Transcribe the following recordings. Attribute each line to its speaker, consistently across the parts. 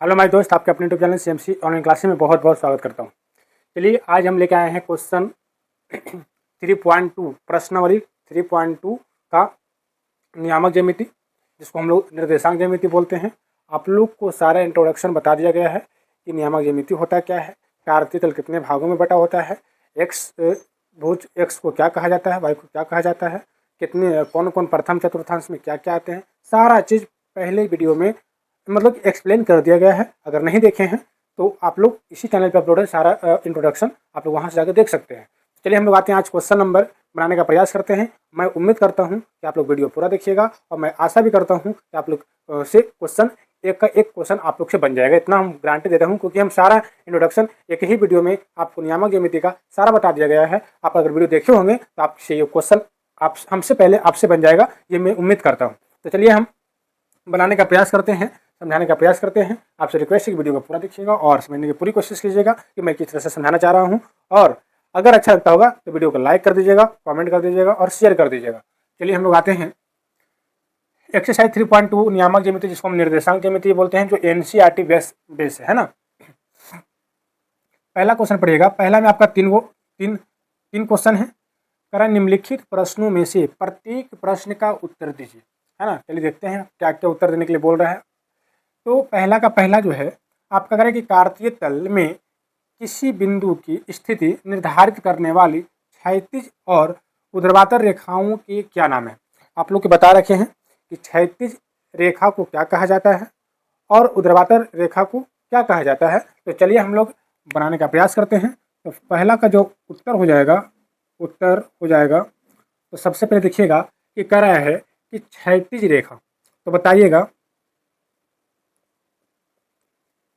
Speaker 1: Hello my दोस्त, आपके अपने YouTube channel CMC online classes में बहुत बहुत स्वागत करता हूं। चलिए आज हम लेके आए हैं क्वेश्चन 3.2 प्रश्नावली 3.2 का नियामक ज्यामिति, जिसको हम लोग निर्देशांक ज्यामिति बोलते हैं। आप लोग को सारा इंट्रोडक्शन बता दिया गया है कि नियामक ज्यामिति होता क्या है, कार्तीय तल कितने भागों में बटा होता है, एक्स भुज एक्स को क्या कहा जाता है, वाई को क्या कहा जाता है, कितने कौन कौन प्रथम चतुर्थांश में क्या क्या आते हैं, सारा चीज़ पहले वीडियो में मतलब एक्सप्लेन कर दिया गया है। अगर नहीं देखे हैं तो आप लोग इसी चैनल पर अपलोड है सारा इंट्रोडक्शन, आप लोग वहाँ से जाकर देख सकते हैं। चलिए हम लोग आते हैं आज क्वेश्चन नंबर बनाने का प्रयास करते हैं। मैं उम्मीद करता हूँ कि आप लोग वीडियो पूरा देखिएगा और मैं आशा भी करता हूँ कि आप लोग से क्वेश्चन एक का एक क्वेश्चन आप लोग से बन जाएगा। इतना हम गारंटी देता हूँ क्योंकि हम सारा इंट्रोडक्शन एक ही वीडियो में आपको नियामक ज्यामिति का सारा बता दिया गया है। आप अगर वीडियो देखे होंगे तो आपसे ये क्वेश्चन आप हमसे पहले आपसे बन जाएगा, ये मैं उम्मीद करता हूँ। तो चलिए हम बनाने का प्रयास करते हैं, समझाने का प्रयास करते हैं। आपसे रिक्वेस्ट है कि वीडियो को पूरा देखिएगा और समझने की पूरी कोशिश कीजिएगा कि मैं किस तरह से समझाना चाह रहा हूं। और अगर अच्छा लगता होगा तो वीडियो को लाइक कर दीजिएगा, कमेंट कर दीजिएगा और शेयर कर दीजिएगा। चलिए हम लोग आते हैं एक्सरसाइज 3.2 नियामक ज्यामिति, जिसको हम निर्देशांक ज्यामिति बोलते हैं, जो एनसीईआरटी बेस है ना। पहला क्वेश्चन पढ़िएगा। पहला में आपका तीन क्वेश्चन है। करा निम्नलिखित प्रश्नों में से प्रत्येक प्रश्न का उत्तर दीजिए, है ना। चलिए देखते हैं क्या क्या उत्तर देने के लिए बोल रहा है। तो पहला का पहला जो है आपका करें कि कार्तीय तल में किसी बिंदु की स्थिति निर्धारित करने वाली क्षैतिज और ऊर्ध्वाधर रेखाओं के क्या नाम है। आप लोग के बता रखे हैं कि क्षैतिज रेखा को क्या कहा जाता है और ऊर्ध्वाधर रेखा को क्या कहा जाता है। तो चलिए हम लोग बनाने का प्रयास करते हैं। तो पहला का जो उत्तर हो जाएगा तो सबसे पहले देखिएगा कि कह रहा है कि क्षैतिज रेखा। तो बताइएगा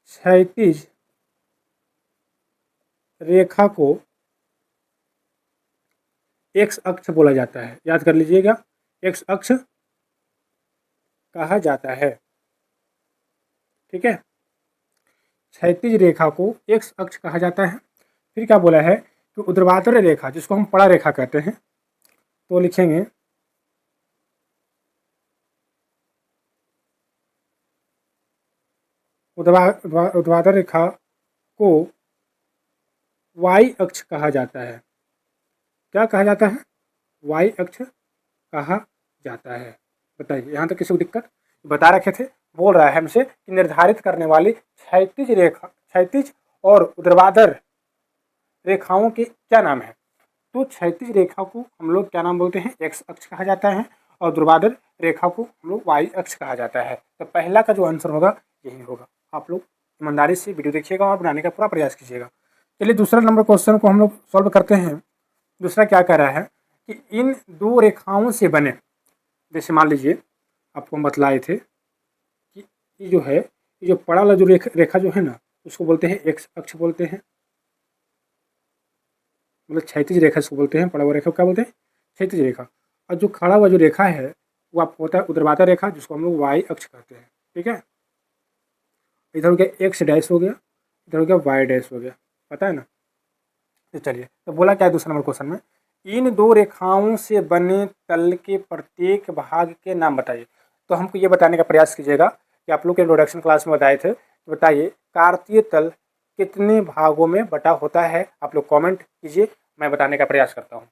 Speaker 1: क्षैतिज रेखा को एक्स अक्ष बोला जाता है, याद कर लीजिएगा, एक्स अक्ष कहा जाता है। ठीक है, क्षैतिज रेखा को एक्स अक्ष कहा जाता है। फिर क्या बोला है कि ऊर्ध्वाधर रेखा, जिसको हम पड़ा रेखा कहते हैं, तो लिखेंगे ऊर्ध्वाधर रेखा को वाई अक्ष कहा जाता है। क्या कहा जाता है? वाई अक्ष कहा जाता है। बताइए, यहाँ तक किसी को दिक्कत? बता रखे थे, बोल रहा है हमसे कि निर्धारित करने वाली क्षैतिज और ऊर्ध्वाधर रेखाओं के क्या नाम है। तो क्षैतिज रेखा को हम लोग क्या नाम बोलते हैं? एक्स अक्ष कहा जाता है और ऊर्ध्वाधर रेखा को हम लोग वाई अक्ष कहा जाता है। तो पहला का जो आंसर होगा यही होगा। आप लोग ईमानदारी से वीडियो देखिएगा और बनाने का पूरा प्रयास कीजिएगा। चलिए दूसरा नंबर क्वेश्चन को हम लोग सॉल्व करते हैं। दूसरा क्या कह रहा है कि इन दो रेखाओं से बने, जैसे मान लीजिए आपको हम बतलाए थे कि ये जो है, ये जो पड़ा वाला जो रेखा जो है ना, उसको बोलते हैं एक्स अक्ष बोलते हैं, मतलब क्षैतिज रेखा इसको बोलते हैं। पड़ा हुआ रेखा क्या बोलते हैं? क्षैतिज रेखा। और जो खड़ा हुआ जो रेखा है वो आपको होता है ऊर्ध्वाधर रेखा, जिसको हम लोग वाई अक्ष कहते हैं। ठीक है, इधर हो गया एक्स डैश हो गया, इधर हो गया वाई डैश हो गया, पता है ना। तो चलिए, तो बोला क्या है दूसरे नंबर क्वेश्चन में, इन दो रेखाओं से बने तल के प्रत्येक भाग के नाम बताइए। तो हमको ये बताने का प्रयास कीजिएगा कि आप लोग के इंट्रोडक्शन क्लास में बताए थे, तो बताइए कार्तीय तल कितने भागों में बटा होता है। आप लोग कमेंट कीजिए, मैं बताने का प्रयास करता हूँ।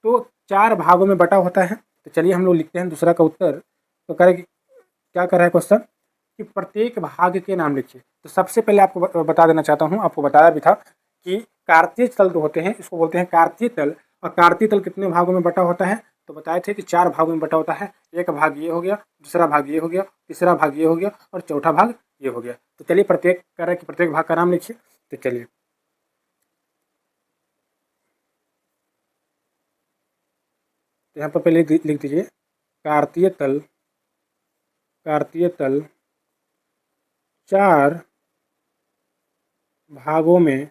Speaker 1: तो 4 भागों में बटा होता है। तो चलिए हम लोग लिखते हैं दूसरा का उत्तर। तो करें क्या कर रहा है क्वेश्चन कि प्रत्येक भाग के नाम लिखिए। तो सबसे पहले आपको बता देना चाहता हूँ, आपको बताया भी था कि कार्तीय तल जो होते हैं इसको बोलते हैं कार्तीय तल। और कार्तीय तल कितने भागों में बटा होता है? तो बताए थे कि 4 भागों में बटा होता है। एक भाग ये हो गया, दूसरा भाग ये हो गया, तीसरा भाग ये हो गया और चौथा भाग ये हो गया। तो चलिए प्रत्येक कह रहा है कि प्रत्येक भाग का नाम लिखिए। तो चलिए तो यहाँ पर पहले लिख दीजिए कार्तीय तल 4 भागों में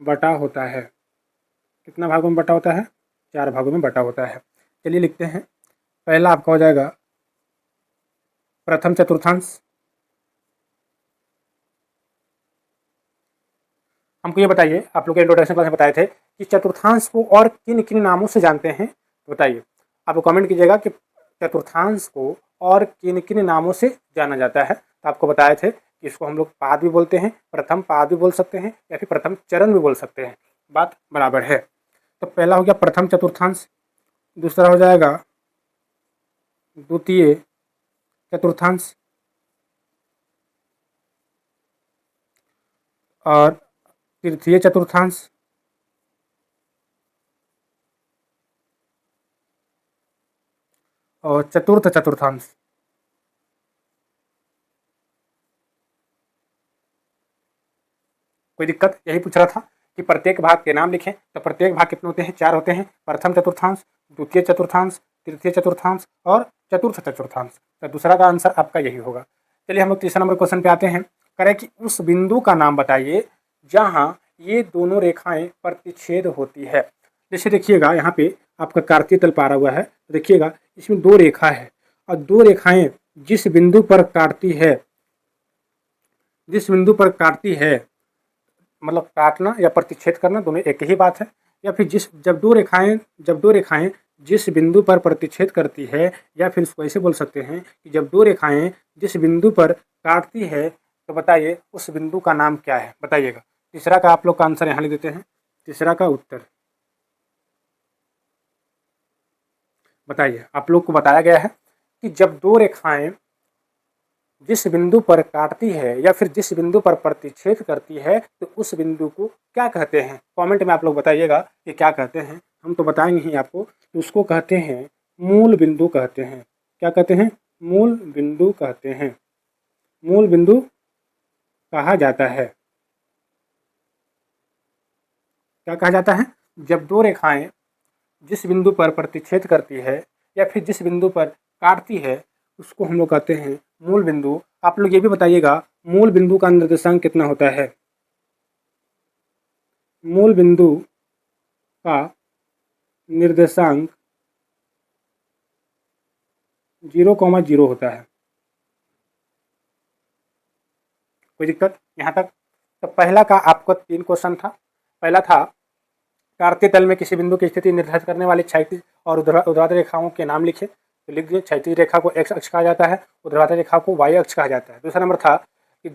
Speaker 1: बटा होता है। कितना भागों में बटा होता है? 4 भागों में बटा होता है। चलिए लिखते हैं। पहला आपका हो जाएगा प्रथम चतुर्थांश। हमको ये बताइए, आप लोग के इंट्रोडक्शन क्लास में बताए थे कि चतुर्थांश को और किन किन नामों से जानते हैं। बताइए, आप लोग कमेंट कीजिएगा कि चतुर्थांश को और किन किन नामों से जाना जाता है। तो आपको बताए थे कि इसको हम लोग पाद भी बोलते हैं, प्रथम पाद भी बोल सकते हैं या फिर प्रथम चरण भी बोल सकते हैं, बात बराबर है। तो पहला हो गया प्रथम चतुर्थांश, दूसरा हो जाएगा द्वितीय चतुर्थांश और तृतीय चतुर्थांश और चतुर्थ चतुर्थांश। कोई दिक्कत? यही पूछ रहा था कि प्रत्येक भाग के नाम लिखें। तो प्रत्येक भाग कितने होते हैं? 4 होते हैं। प्रथम चतुर्थांश, द्वितीय चतुर्थांश, तृतीय चतुर्थांश और चतुर्थ चतुर्थांश। तो दूसरा का आंसर आपका यही होगा। चलिए हम लोग तीसरा नंबर क्वेश्चन पे आते हैं। करें कि उस बिंदु का नाम बताइए जहाँ ये दोनों रेखाएं प्रतिच्छेद होती है। जैसे देखिएगा यहाँ पे आपका कार्तीय तल पारा हुआ है, तो देखिएगा इसमें 2 रेखा है और 2 रेखाएं जिस बिंदु पर काटती है, जिस बिंदु पर काटती है, मतलब काटना या प्रतिच्छेद करना दोनों एक ही बात है। या फिर जब दो रेखाएं जिस बिंदु पर प्रतिच्छेद करती है, या फिर इसको ऐसे बोल सकते हैं कि जब 2 रेखाएं जिस बिंदु पर काटती है, तो बताइए उस बिंदु का नाम क्या है, बताइएगा। तीसरा का आप लोग का आंसर यहाँ लिख देते हैं। तीसरा का उत्तर बताइए। आप लोग को बताया गया है कि जब 2 रेखाएं जिस बिंदु पर काटती है या फिर जिस बिंदु पर प्रतिच्छेद करती है, तो उस बिंदु को क्या कहते हैं। कमेंट में आप लोग बताइएगा कि क्या कहते हैं। हम तो बताएंगे ही आपको। तो उसको कहते हैं मूल बिंदु कहते हैं। क्या कहते हैं? मूल बिंदु कहते हैं। मूल बिंदु कहा जाता है। क्या कहा जाता है? जब 2 रेखाएं जिस बिंदु पर प्रतिच्छेद करती है या फिर जिस बिंदु पर काटती है, उसको हम लोग कहते हैं मूल बिंदु। आप लोग ये भी बताइएगा मूल बिंदु का निर्देशांक कितना होता है। मूल बिंदु का निर्देशांक 0,0 होता है। कोई दिक्कत यहाँ तक? तो पहला का आपको 3 क्वेश्चन था। पहला था कार्तीय तल में किसी बिंदु की स्थिति निर्धारित करने वाली क्षैतिज और ऊर्ध्वाधर रेखाओं के नाम लिखे। तो लिख दिए। क्षैतिज रेखा को x अक्ष कहा जाता है, ऊर्ध्वाधर रेखा को y अक्ष कहा जाता है। दूसरा नंबर था कि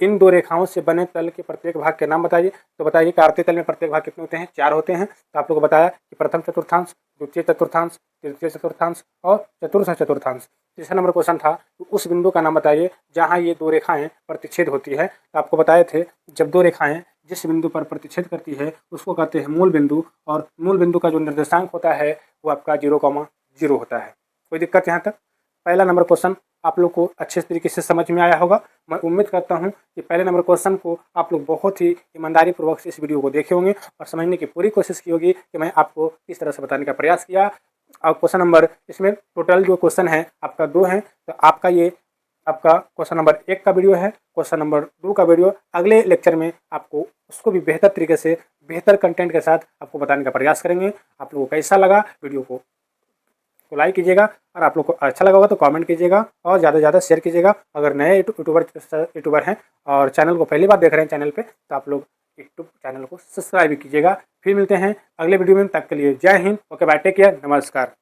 Speaker 1: इन 2 रेखाओं से बने तल के प्रत्येक भाग के नाम बताइए। तो बताइए कार्तीय तल में प्रत्येक भाग कितने होते हैं? 4 होते हैं। तो आप लोगों को बताया कि प्रथम चतुर्थांश, द्वितीय चतुर्थांश, तृतीय चतुर्थांश और चतुर्थ चतुर्थांश। तीसरा नंबर क्वेश्चन था उस बिंदु का नाम बताइए जहाँ ये 2 रेखाएं प्रतिच्छेद होती है। तो आपको बताए थे जब 2 रेखाएं जिस बिंदु पर प्रतिच्छेद करती है उसको कहते हैं मूल बिंदु, और मूल बिंदु का जो निर्देशांक होता है वो आपका 0,0 होता है। कोई दिक्कत यहाँ तक? पहला नंबर क्वेश्चन आप लोग को अच्छे तरीके से समझ में आया होगा। मैं उम्मीद करता हूँ कि पहले नंबर क्वेश्चन को आप लोग बहुत ही ईमानदारी पूर्वक से इस वीडियो को देखे होंगे और समझने की पूरी कोशिश की होगी कि मैं आपको किस तरह से बताने का प्रयास किया। और क्वेश्चन नंबर, इसमें टोटल जो क्वेश्चन है आपका 2 है। तो आपका ये आपका क्वेश्चन नंबर 1 का वीडियो है। क्वेश्चन नंबर 2 का वीडियो अगले लेक्चर में आपको उसको भी बेहतर तरीके से बेहतर कंटेंट के साथ आपको बताने का प्रयास करेंगे। आप लोगों को कैसा लगा वीडियो को लाइक कीजिएगा, और आप लोग को अच्छा लगा होगा तो कमेंट कीजिएगा और ज़्यादा से ज़्यादा शेयर कीजिएगा। अगर नए यूट्यूबर हैं और चैनल को पहली बार देख रहे हैं चैनल पे, तो आप लोग यूट्यूब चैनल को सब्सक्राइब कीजिएगा। फिर मिलते हैं अगले वीडियो में। तब के लिए जय हिंद। ओके बाय, टेक केयर, नमस्कार।